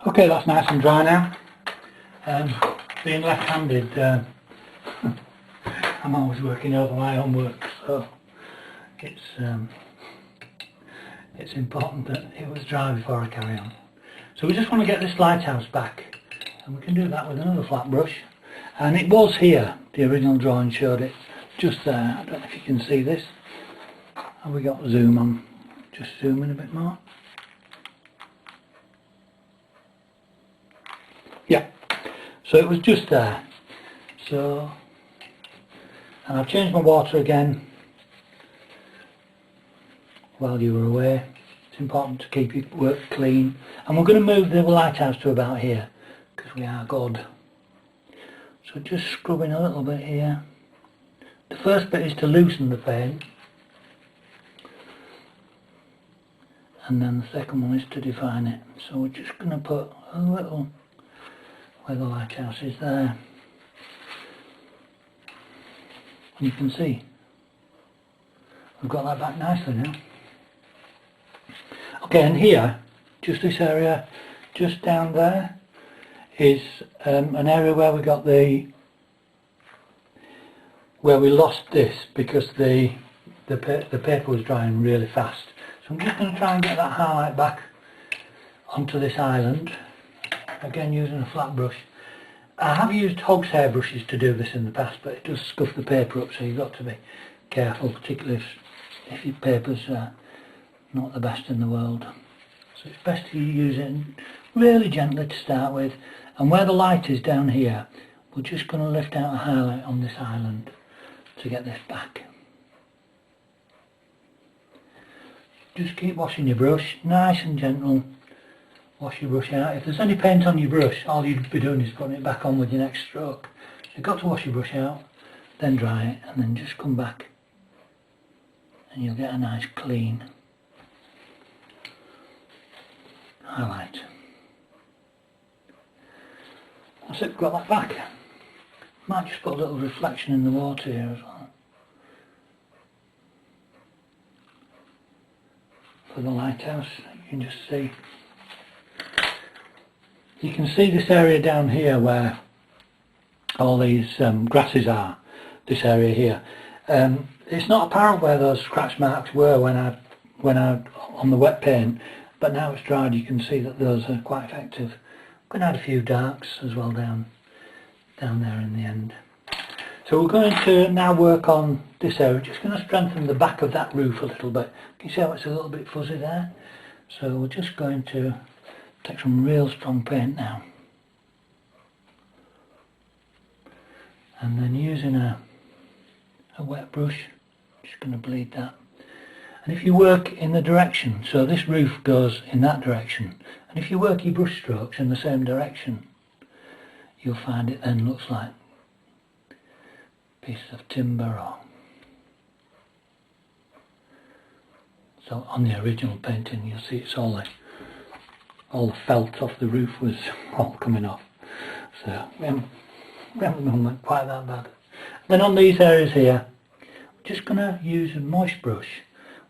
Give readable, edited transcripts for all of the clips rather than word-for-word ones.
Okay, that's nice and dry now. Being left-handed, I'm always working over my homework, so it's important that it was dry before I carry on. So we just want to get this lighthouse back, and we can do that with another flat brush. And it was here, the original drawing showed it just there. I don't know if you can see this. Have we got zoom on? Just zoom in a bit more. Yeah, so it was just there. So, and I've changed my water again while you were away. It's important to keep your work clean. And we're going to move the lighthouse to about here, because we are good. So just scrubbing a little bit here. The first bit is to loosen the paint. And then the second one is to define it. So we're just going to put a little where the lighthouse is there. And you can see we've got that back nicely now. Okay, and here, just this area, just down there, is an area where we got where we lost this because the paper was drying really fast. So I'm just going to try and get that highlight back onto this island, again using a flat brush. I have used hog's hair brushes to do this in the past, but it does scuff the paper up, so you've got to be careful, particularly if your paper's not the best in the world. So it's best to use it really gently to start with, and where the light is down here, we're just going to lift out a highlight on this island to get this back. Just keep washing your brush, nice and gentle. Wash your brush out. If there's any paint on your brush, all you'd be doing is putting it back on with your next stroke. You've got to wash your brush out, then dry it, and then just come back and you'll get a nice clean highlight. That's it, we've got that back. Might just put a little reflection in the water here as well, for the lighthouse. You can just see. You can see this area down here where all these grasses are, this area here. It's not apparent where those scratch marks were when I on the wet paint, but now it's dried you can see that those are quite effective. I'm going to add a few darks as well down there in the end. So we're going to now work on this area, just going to strengthen the back of that roof a little bit. Can you see how it's a little bit fuzzy there? So we're just going to take some real strong paint now, and then using a wet brush, just going to bleed that. And if you work in the direction, so this roof goes in that direction, and if you work your brush strokes in the same direction, you'll find it then looks like pieces of timber. Or so on the original painting you'll see it's all the felt off the roof was all coming off, so we haven't done quite that bad. Then on these areas here, we're just going to use a moist brush.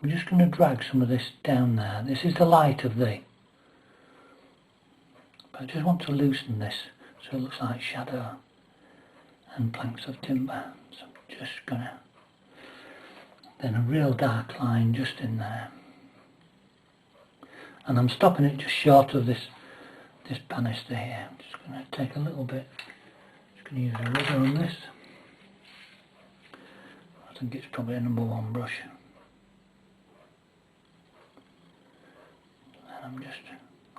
We're just going to drag some of this down there. This is the light of but I just want to loosen this so it looks like shadow and planks of timber. So I'm just going to, then a real dark line just in there. And I'm stopping it just short of this banister here. I'm just going to take a little bit, just going to use a rubber on this. I think it's probably a #1 brush. And I'm just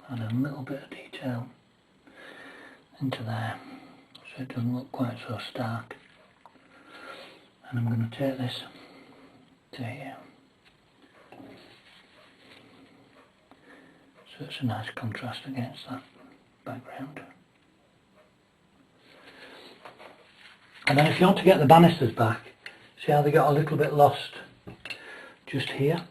adding a little bit of detail into there so it doesn't look quite so stark. And I'm going to take this to here. So it's a nice contrast against that background. And then if you want to get the banisters back, see how they got a little bit lost just here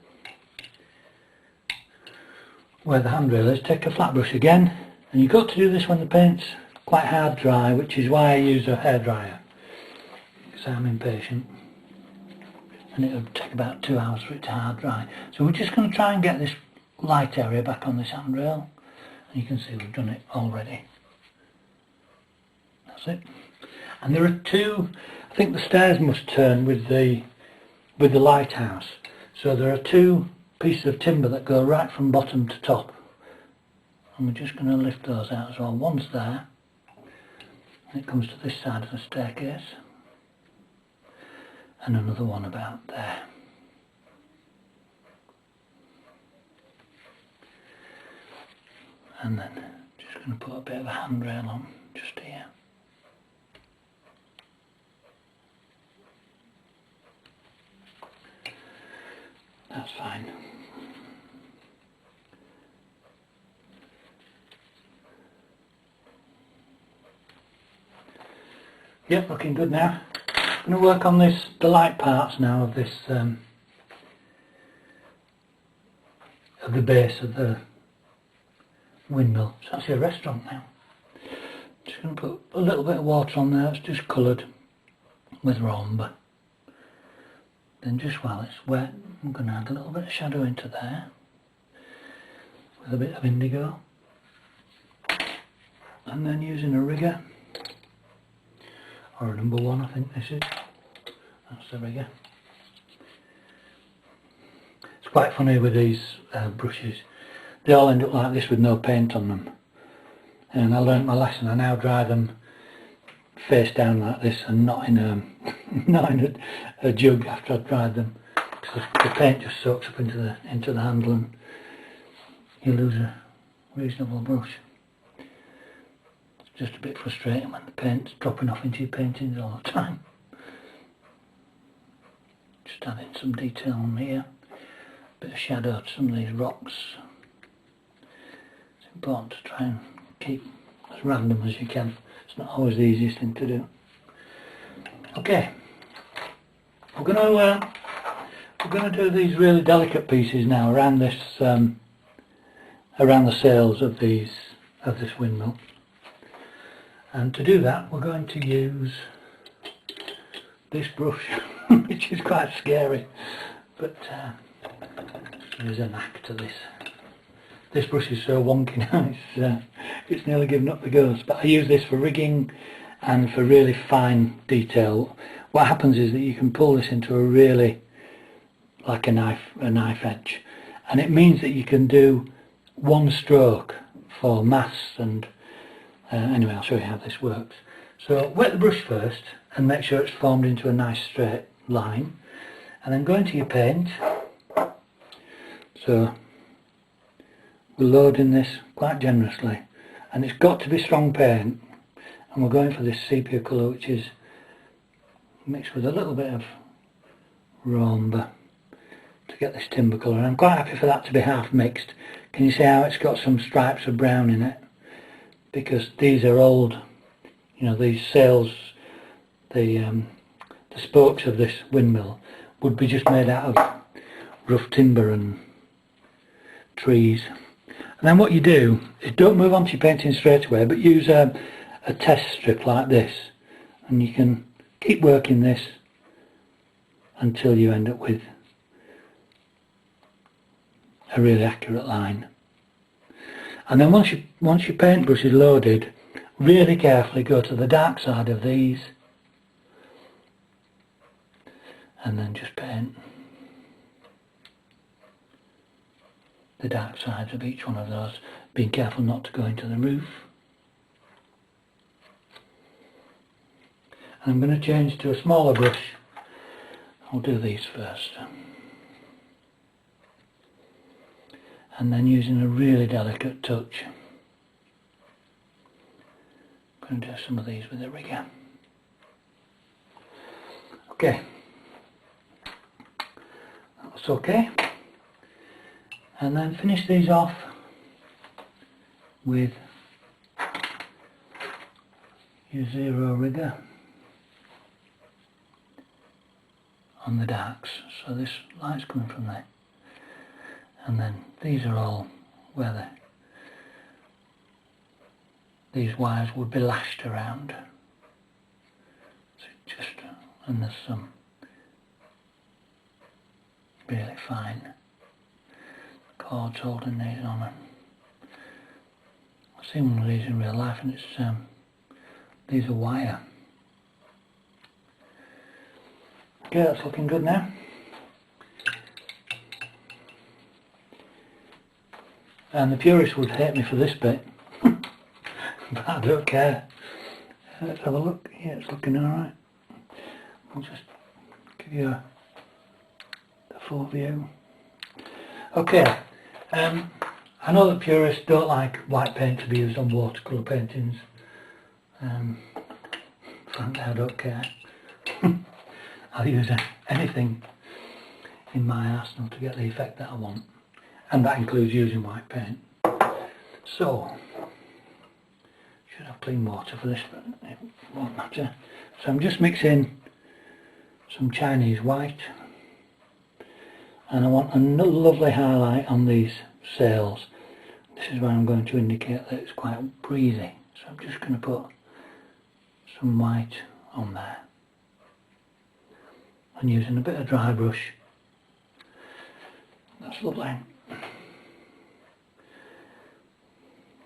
where the handrail is. Take a flat brush again, and you've got to do this when the paint's quite hard dry, which is why I use a hairdryer, because I'm impatient and it'll take about 2 hours for it to hard dry. So we're just going to try and get this light area back on this handrail, And you can see we've done it already. That's it. And there are two, I think the stairs must turn with the lighthouse. So there are two pieces of timber that go right from bottom to top. And we're just going to lift those out as well. One's there, and it comes to this side of the staircase. And another one about there. And then just going to put a bit of a handrail on just here. That's fine. Yep, looking good now. I'm going to work on the light parts now of this, of the base of the windmill. It's actually a restaurant now. Just going to put a little bit of water on there. It's just coloured with umber. Then just while it's wet, I'm going to add a little bit of shadow into there with a bit of indigo, and then using a rigger, or a number 1 I think this is. That's the rigger. It's quite funny with these brushes. They all end up like this with no paint on them. And I learnt my lesson. I now dry them face down like this and not in a jug after I've dried them, because the paint just soaks up into the handle and you lose a reasonable brush. It's just a bit frustrating when the paint's dropping off into your paintings all the time. Just adding some detail on here, a bit of shadow to some of these rocks. It's important to try and keep as random as you can. It's not always the easiest thing to do. Okay, we're going to do these really delicate pieces now around this, around the sails of this windmill. And to do that, we're going to use this brush, which is quite scary, but there's a knack to this. This brush is so wonky now, it's nearly given up the ghost. But I use this for rigging and for really fine detail. What happens is that you can pull this into a really, like a knife edge, and it means that you can do one stroke for masts. And anyway, I'll show you how this works. So wet the brush first and make sure it's formed into a nice straight line, and then go into your paint. So we're loading this quite generously, and it's got to be strong paint, and we're going for this sepia colour, which is mixed with a little bit of umber to get this timber colour. And I'm quite happy for that to be half mixed. Can you see how it's got some stripes of brown in it? Because these are old, you know, these sails, the spokes of this windmill would be just made out of rough timber and trees. And then what you do is don't move on to your painting straight away, but use a test strip like this, and you can keep working this until you end up with a really accurate line. And then once your paintbrush is loaded, really carefully go to the dark side of these and then just paint the dark sides of each one of those, being careful not to go into the roof. And I'm going to change to a smaller brush. I'll do these first. And then using a really delicate touch, I'm going to do some of these with a rigger. Okay, that's okay. And then finish these off with your zero rigger on the darks. So this light's coming from there. And then these are all where these wires would be lashed around. So just, and there's some really fine cords holding these on, seen one of these in real life, and it's these are wire. Okay, that's looking good now. And the purists would hate me for this bit, but I don't care. Let's have a look. Yeah, it's looking alright. I'll just give you the full view. Okay, I know that purists don't like white paint to be used on watercolour paintings. Frankly, I don't care. I'll use anything in my arsenal to get the effect that I want, and that includes using white paint. So, should have clean water for this, but it won't matter. So I'm just mixing some Chinese white, and I want a lovely highlight on these sails. This is where I'm going to indicate that it's quite breezy, so I'm just going to put some white on there, and using a bit of dry brush. That's lovely.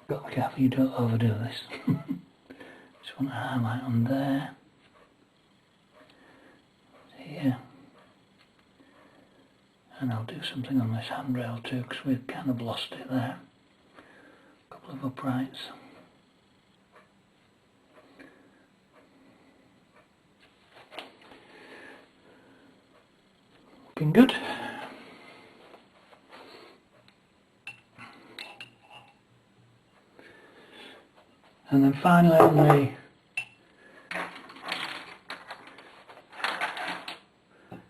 Got to be careful you don't overdo this. Just want to highlight on there, here, and I'll do something on this handrail too, because we've kind of lost it there. A couple of uprights. Looking good. And then finally on the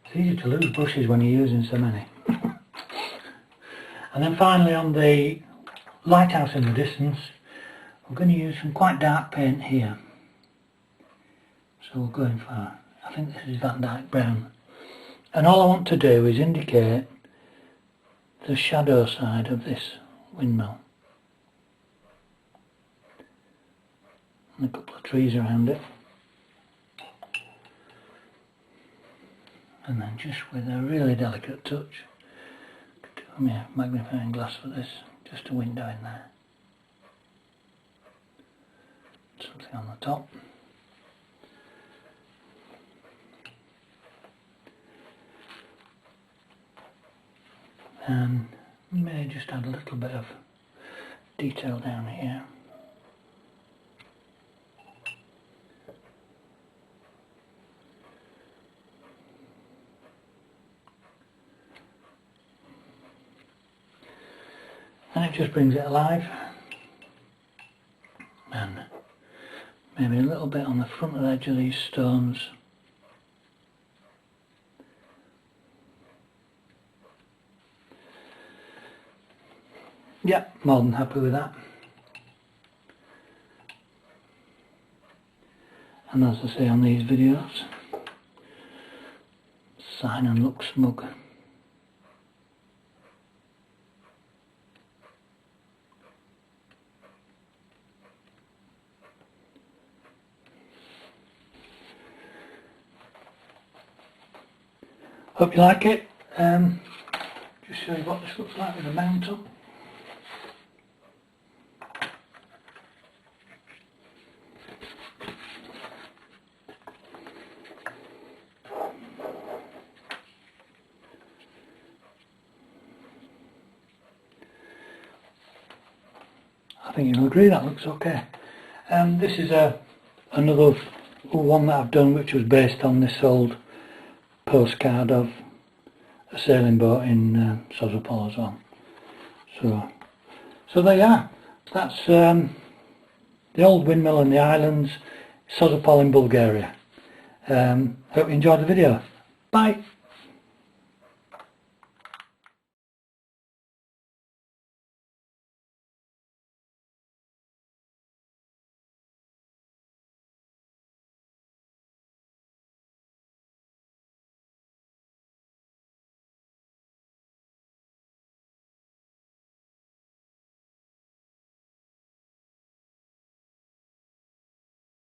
it's easy to lose brushes when you're using so many. And then finally on the lighthouse in the distance, we're going to use some quite dark paint here. So we're going for, I think this is Van Dyke Brown. And all I want to do is indicate the shadow side of this windmill. And a couple of trees around it. And then just with a really delicate touch, do a magnifying glass for this, just a window in there. Something on the top. And may just add a little bit of detail down here. And it just brings it alive. And maybe a little bit on the front edge of these stones. Yeah, more than happy with that. And as I say on these videos, sign and look smug. Hope you like it. Just show you what this looks like with a mount up. I think you'll agree that looks okay. This is another one that I've done, which was based on this old postcard of a sailing boat in Sozopol as well. So there you are. That's the old windmill in the islands, Sozopol in Bulgaria. Hope you enjoyed the video. Bye.